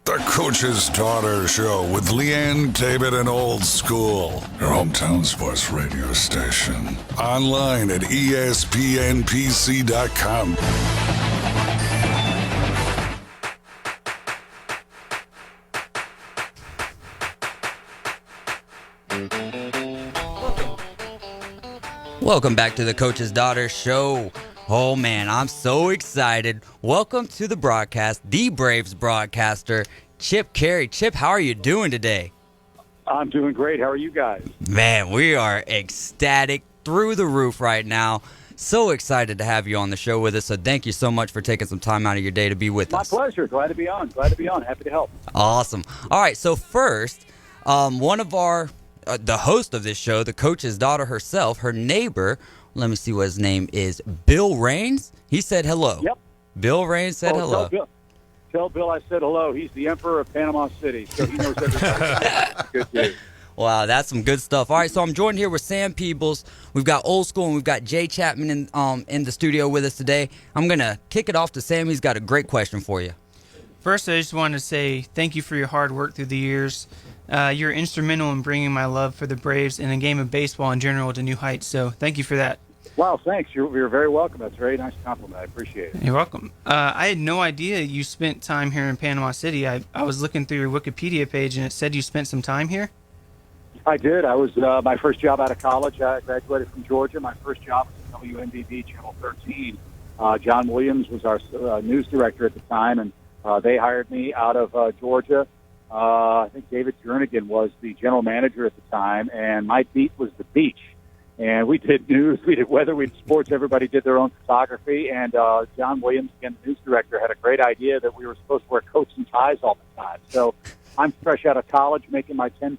The Coach's Daughter Show with Leanne, David, and Old School. Your hometown sports radio station. Online at ESPNPC.com. Welcome back to the Coach's Daughter Show. Oh, man, I'm so excited. Welcome to the broadcast, the Braves broadcaster, Chip Caray. Chip, how are you doing today? I'm doing great. How are you guys? Man, we are ecstatic through the roof right now. So excited to have you on the show with us. So thank you so much for taking some time out of your day to be with us. My pleasure. Glad to be on. Happy to help. Awesome. All right, so first, one of our, the host of this show, the Coach's daughter herself, her neighbor, let me see what his name is, Bill Raines. He said hello. Yep. Bill Raines said hello. Tell Bill I said hello. He's the emperor of Panama City, so he knows everything. Good dude. Wow, that's some good stuff. All right, so I'm joined here with Sam Peebles. We've got Old School, and we've got Jay Chapman in the studio with us today. I'm going to kick it off to Sam. He's got a great question for you. First, I just wanted to say thank you for your hard work through the years. You're instrumental in bringing my love for the Braves and the game of baseball in general to new heights, so thank you for that. Wow, thanks. You're very welcome. That's a very nice compliment. I appreciate it. You're welcome. I had no idea you spent time here in Panama City. I was looking through your Wikipedia page, and it said you spent some time here? I did. I was my first job out of college. I graduated from Georgia. My first job was at WNBB Channel 13. John Williams was our news director at the time, and they hired me out of Georgia. I think David Jernigan was the general manager at the time, and my beat was the beach. And we did news, we did weather, we did sports. Everybody did their own photography. And John Williams, again, the news director, had a great idea that we were supposed to wear coats and ties all the time. So I'm fresh out of college, making my $10,000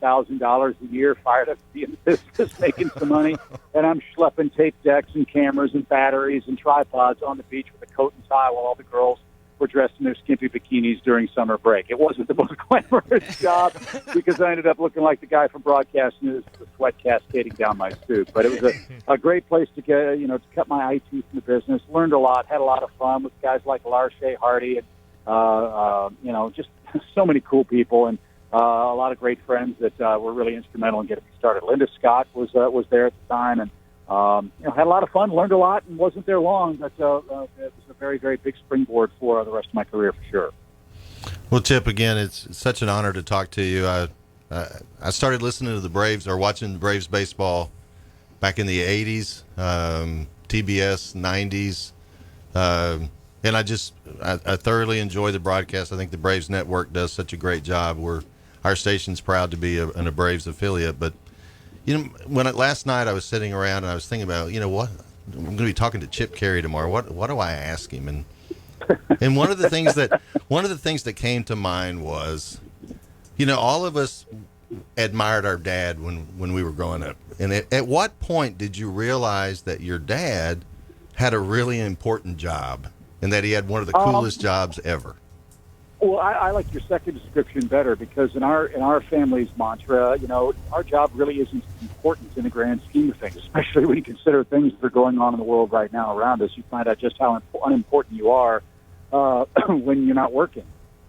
a year, fired up to be in the business, making some money. And I'm schlepping tape decks and cameras and batteries and tripods on the beach with a coat and tie while all the girls were dressed in their skimpy bikinis during summer break. It wasn't the most glamorous job because I ended up looking like the guy from broadcast news with the sweat cascading down my suit. But it was a great place to get, to cut my eye teeth in the business. Learned a lot, had a lot of fun with guys like Larshay Hardy and, just so many cool people and a lot of great friends that were really instrumental in getting me started. Linda Scott was there at the time and, had a lot of fun, learned a lot, and wasn't there long, but it was a very, very big springboard for the rest of my career for sure. Well, Chip, again, it's such an honor to talk to you. I started listening to the Braves or watching the Braves baseball back in the 80s, TBS, 90s, and I thoroughly enjoy the broadcast. I think the Braves Network does such a great job. Our station's proud to be a Braves affiliate, but last night I was sitting around and I was thinking about, what I'm going to be talking to Chip Caray tomorrow. What do I ask him? And one of the things that came to mind was, all of us admired our dad when we were growing up. And at what point did you realize that your dad had a really important job and that he had one of the coolest jobs ever? Well, I like your second description better because in our family's mantra, our job really isn't important in the grand scheme of things, especially when you consider things that are going on in the world right now around us. You find out just how unimportant you are when you're not working.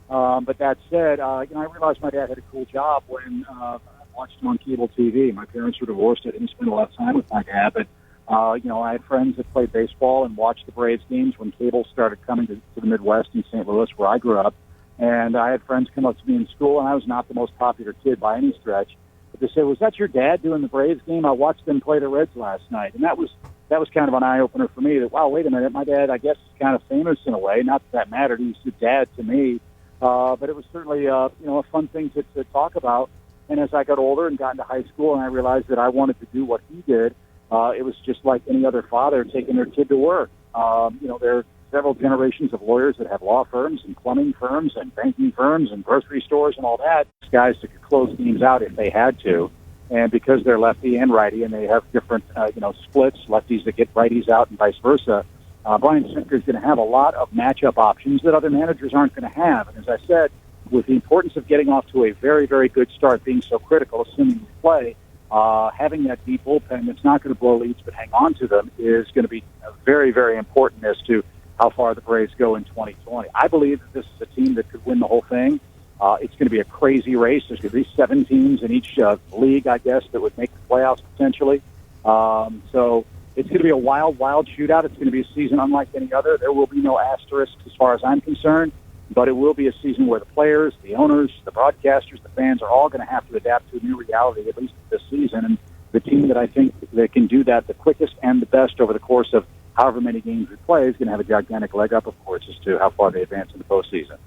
But that said, I realized my dad had a cool job when I watched him on cable TV. My parents were divorced. I didn't spend a lot of time with my dad, but I had friends that played baseball and watched the Braves games when cable started coming to the Midwest in St. Louis, where I grew up. And I had friends come up to me in school, and I was not the most popular kid by any stretch. But they said, "Was that your dad doing the Braves game? I watched them play the Reds last night." And that was kind of an eye-opener for me that, wow, wait a minute, my dad, I guess, is kind of famous in a way. Not that mattered. He was a dad to me. But it was certainly, a fun thing to talk about. And as I got older and got into high school and I realized that I wanted to do what he did, it was just like any other father taking their kid to work. There are several generations of lawyers that have law firms and plumbing firms and banking firms and grocery stores and all that. Guys that could close games out if they had to. And because they're lefty and righty and they have different, splits, lefties that get righties out and vice versa, Brian Sinker is going to have a lot of matchup options that other managers aren't going to have. And as I said, with the importance of getting off to a very, very good start being so critical, assuming we play, having that deep bullpen that's not going to blow leads but hang on to them is going to be very, very important as to how far the Braves go in 2020. I believe that this is a team that could win the whole thing. It's going to be a crazy race. There's going to be 7 teams in each league, I guess, that would make the playoffs potentially. So it's going to be a wild, wild shootout. It's going to be a season unlike any other. There will be no asterisks as far as I'm concerned, but it will be a season where the players, the owners, the broadcasters, the fans are all going to have to adapt to a new reality, at least this season. And the team that I think that can do that the quickest and the best over the course of however many games we play is going to have a gigantic leg up, of course, as to how far they advance in the postseason.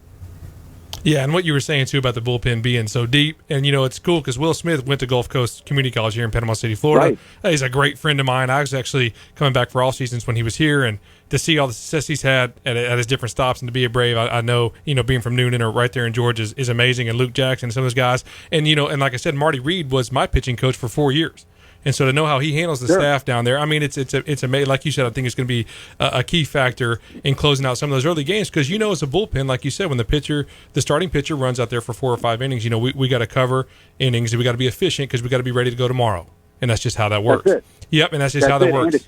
Yeah, and what you were saying, too, about the bullpen being so deep. And, it's cool because Will Smith went to Gulf Coast Community College here in Panama City, Florida. Right. He's a great friend of mine. I was actually coming back for all seasons when he was here. And to see all the success he's had at his different stops and to be a Brave, I know, being from Noonan or right there in Georgia is amazing. And Luke Jackson and some of those guys. And, and like I said, Marty Reed was my pitching coach for 4 years. And so to know how he handles the staff down there, I mean, it's amazing. Like you said, I think it's going to be a key factor in closing out some of those early games because, as a bullpen, like you said, when the starting pitcher runs out there for 4 or 5 innings, we got to cover innings and we got to be efficient because we got to be ready to go tomorrow. And that's just how that works. That's it. Yep, and that's just how that works.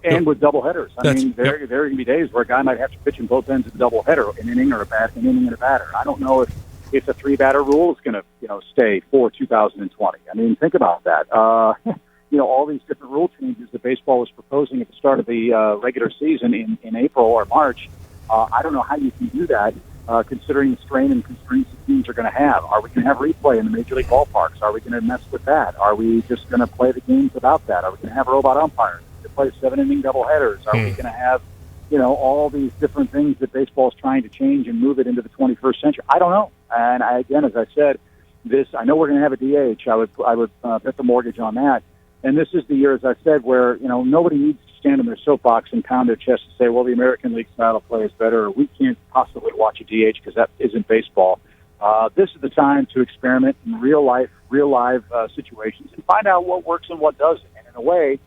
And with doubleheaders. I mean, there are going to be days where a guy might have to pitch in both ends of a doubleheader, an inning and a batter. I don't know if the 3-batter rule is going to, stay for 2020. I mean, think about that. All these different rule changes that baseball was proposing at the start of the regular season in April or March. I don't know how you can do that, considering the strain and constraints the teams are going to have. Are we going to have replay in the Major League ballparks? Are we going to mess with that? Are we just going to play the games without that? Are we going to have robot umpires to play 7-inning doubleheaders? Are we going to have, all these different things that baseball is trying to change and move it into the 21st century? I don't know. And again, as I said, I know we're going to have a DH. I would bet the mortgage on that. And this is the year, as I said, where, nobody needs to stand on their soapbox and pound their chest and say, well, the American League style of play is better, or we can't possibly watch a DH because that isn't baseball. This is the time to experiment in real live situations and find out what works and what doesn't. And in a way,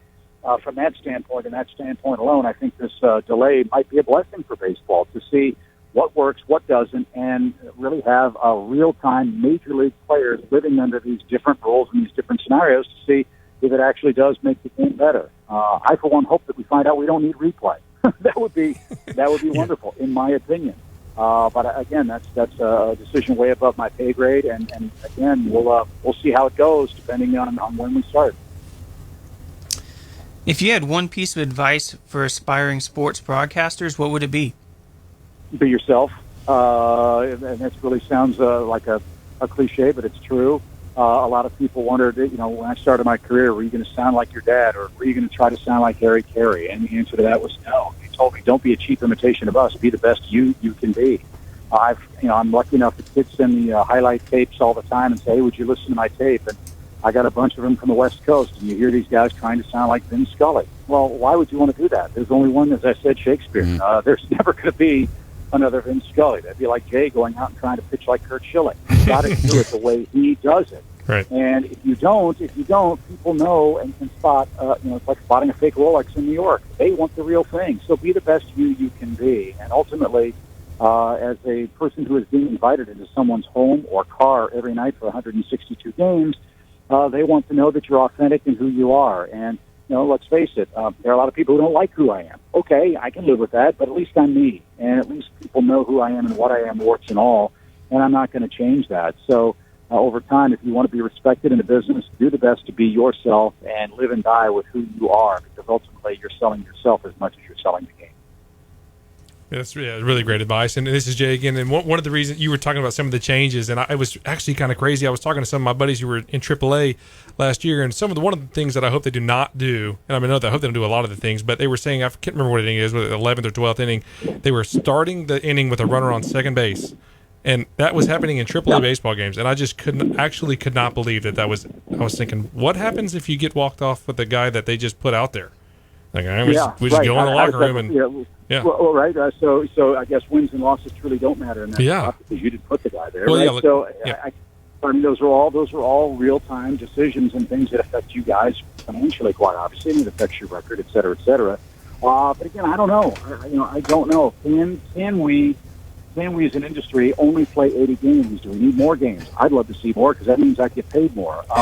from that standpoint and that standpoint alone, I think this delay might be a blessing for baseball to see what works, what doesn't, and really have real-time major league players living under these different rules and these different scenarios to see if it actually does make the game better. I, for one, hope that we find out we don't need replay. that would be wonderful, in my opinion. But again, that's a decision way above my pay grade, and again, we'll see how it goes depending on when we start. If you had one piece of advice for aspiring sports broadcasters, what would it be? Be yourself. And that really sounds like a cliche, but it's true. A lot of people wondered, when I started my career, were you going to sound like your dad, or were you going to try to sound like Carey? And the answer to that was no. He told me, don't be a cheap imitation of us. Be the best you can be. I'm lucky enough that kids send me highlight tapes all the time and say, hey, would you listen to my tape? And I got a bunch of them from the West Coast, and you hear these guys trying to sound like Vin Scully. Well, why would you want to do that? There's only one, as I said, Shakespeare. There's never going to be another Vin Scully. That'd be like Jay going out and trying to pitch like Curt Schilling. You've got to do it the way he does it. Right. And if you don't, people know and can spot. It's like spotting a fake Rolex in New York. They want the real thing. So be the best you can be. And ultimately, as a person who is being invited into someone's home or car every night for 162 games, they want to know that you're authentic and who you are. And let's face it, there are a lot of people who don't like who I am. Okay, I can live with that, but at least I'm me, and at least people know who I am and what I am, warts and all. And I'm not going to change that. So. Over time, if you want to be respected in a business, do the best to be yourself and live and die with who you are, because ultimately you're selling yourself as much as you're selling the game. That's really great advice. And this is Jay again. And one of the reasons you were talking about some of the changes, and it was actually kind of crazy. I was talking to some of my buddies who were in AAA last year, and one of the things that I hope they do not do, and I hope they don't do a lot of the things, but they were saying, I can't remember what inning it is, whether the 11th or 12th inning, they were starting the inning with a runner on second base. And that was happening in AAA baseball games, and I just could not believe that was. I was thinking, what happens if you get walked off with the guy that they just put out there? Like, we just go in the locker room and Well, right. So I guess wins and losses truly don't matter in that spot because you didn't put the guy there. Well, right? I mean, those are all real time decisions and things that affect you guys financially, quite obviously, and it affects your record, et cetera, et cetera. But again, I don't know. I don't know. Can we as an industry only play 80 games? Do we need more games? I'd love to see more because that means I get paid more. So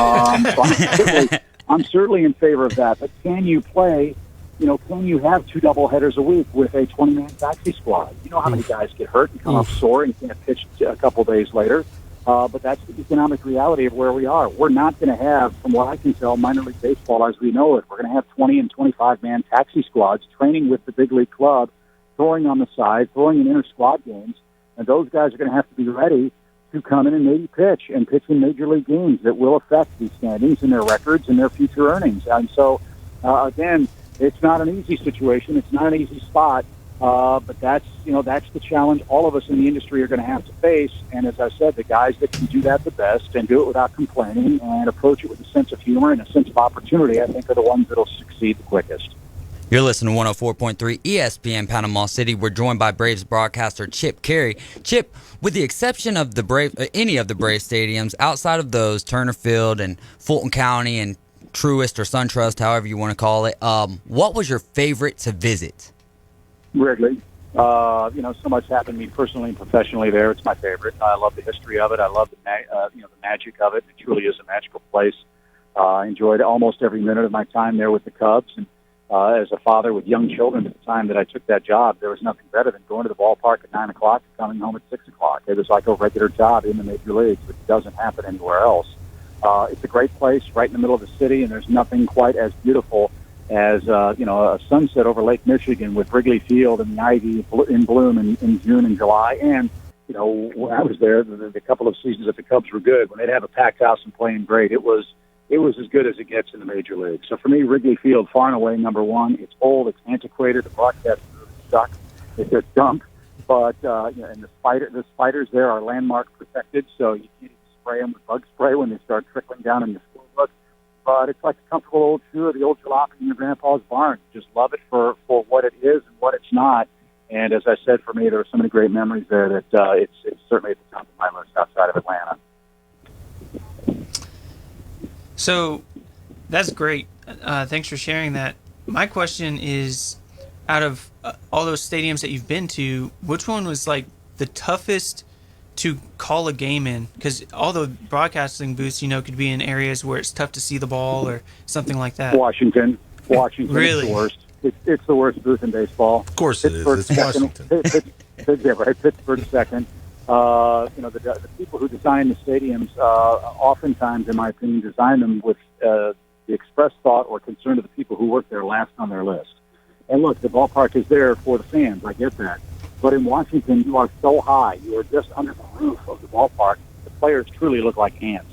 I'm certainly in favor of that. But can you play can you have 2 doubleheaders a week with a 20-man taxi squad? You know how many guys get hurt and come up sore and can't pitch a couple days later. But that's the economic reality of where we are. We're not going to have, from what I can tell, minor league baseball as we know it. We're going to have 20 and 25-man taxi squads training with the big league club, throwing on the side, throwing in inter-squad games, and those guys are going to have to be ready to come in and maybe pitch in major league games that will affect these standings and their records and their future earnings. And so, again, it's not an easy situation. It's not an easy spot. But that's the challenge all of us in the industry are going to have to face. And as I said, the guys that can do that the best and do it without complaining and approach it with a sense of humor and a sense of opportunity, I think are the ones that will succeed the quickest. You're listening to 104.3 ESPN Panama City. We're joined by Braves broadcaster Chip Caray. Chip, with the exception of any of the Braves stadiums, outside of those, Turner Field and Fulton County and Truist or SunTrust, however you want to call it, what was your favorite to visit? Wrigley. So much happened to me personally and professionally there. It's my favorite. I love the history of it. I love the magic of it. It truly is a magical place. I enjoyed almost every minute of my time there with the Cubs. And as a father with young children at the time that I took that job, there was nothing better than going to the ballpark at 9 o'clock and coming home at 6 o'clock. It was like a regular job in the major leagues, which doesn't happen anywhere else. It's a great place right in the middle of the city, and there's nothing quite as beautiful as a sunset over Lake Michigan with Wrigley Field and the ivy in bloom in June and July. And when I was there, the couple of seasons that the Cubs were good, when they'd have a packed house and playing great, it was as good as it gets in the major league. So for me, Wrigley Field, far and away number one. It's old, it's antiquated, the broadcast really sucks. It's a dump, but and the spiders there are landmark protected, so you can't even spray them with bug spray when they start trickling down in your school book. But it's like a comfortable old shoe or the old jalopy in your grandpa's barn. Just love it for what it is and what it's not. And as I said, for me, there are so many great memories there that it's certainly at the top of my list outside of Atlanta. So that's great. Thanks for sharing that. My question is, out of all those stadiums that you've been to, which one was like the toughest to call a game in? Because all the broadcasting booths, could be in areas where it's tough to see the ball or something like that. Washington Really? is the worst. It's the worst booth in baseball. Of course it is. It's Washington. Pittsburgh second. The people who design the stadiums, oftentimes, in my opinion, design them with the express thought or concern of the people who work there last on their list. And look, the ballpark is there for the fans. I get that. But in Washington, you are so high. You are just under the roof of the ballpark. The players truly look like ants.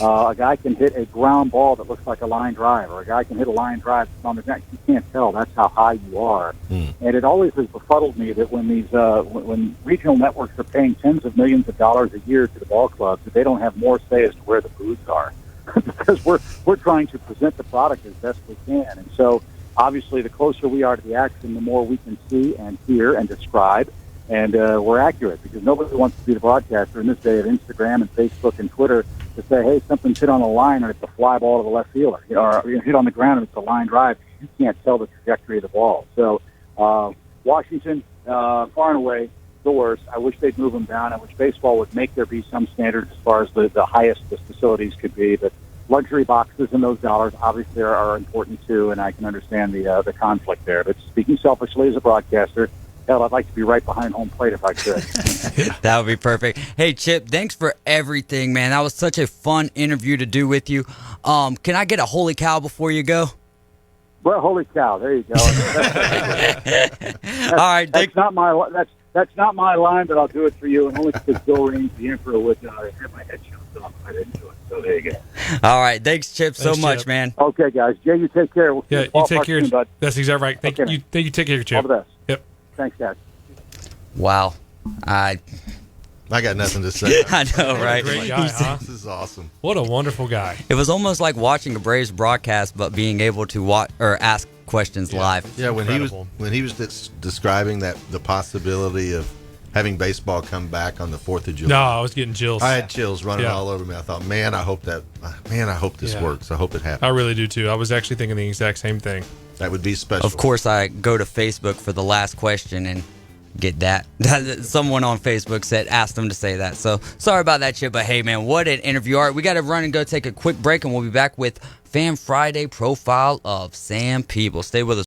A guy can hit a ground ball that looks like a line drive, or a guy can hit a line drive that's on the ground. You can't tell. That's how high you are. And it always has befuddled me that when these when regional networks are paying tens of millions of dollars a year to the ball clubs, that they don't have more say as to where the booths are, because we're trying to present the product as best we can. And so, obviously, the closer we are to the action, the more we can see and hear and describe. And we're accurate, because nobody wants to be the broadcaster in this day of Instagram and Facebook and Twitter to say, hey, something's hit on the line and it's a fly ball to the left fielder, or hit on the ground and it's a line drive. You can't tell the trajectory of the ball. So Washington, far and away, the worst. I wish they'd move them down. I wish baseball would make there be some standards as far as the highest the facilities could be. But luxury boxes and those dollars obviously are important too, and I can understand the conflict there. But speaking selfishly as a broadcaster, hell, I'd like to be right behind home plate if I could. That would be perfect. Hey, Chip, thanks for everything, man. That was such a fun interview to do with you. Can I get a holy cow before you go? Well, holy cow! There you go. All right, that's not my line, but I'll do it for you, and only because Bill Reigns, the Emperor, would have my head chopped off if I didn't do it. So there you go. All right, thanks, Chip, so much, Chip. Man. Okay, guys. Jay, you take care. We'll see Yeah, you take care. soon, bud. That's exactly right. Thank you. Thank you. Take care, Chip. All the best. Yep. Thanks, guys. Wow. I got nothing to say. I know, right? Great guy, huh? This is awesome. What a wonderful guy. It was almost like watching a Braves broadcast, but being able to watch or ask questions live. Yeah, when Incredible. he was describing the possibility of having baseball come back on the 4th of July. No, I was getting chills. I had chills running Yeah. all over me. I thought, man, I hope this Yeah. works. I hope it happens. I really do too. I was actually thinking the exact same thing. That would be special. Of course, I go to Facebook for the last question and get that. Someone on Facebook asked them to say that. So sorry about that, Chip. But hey, man, what an interview. All right, we got to run and go take a quick break, and we'll be back with Fan Friday profile of Sam Peebles. Stay with us.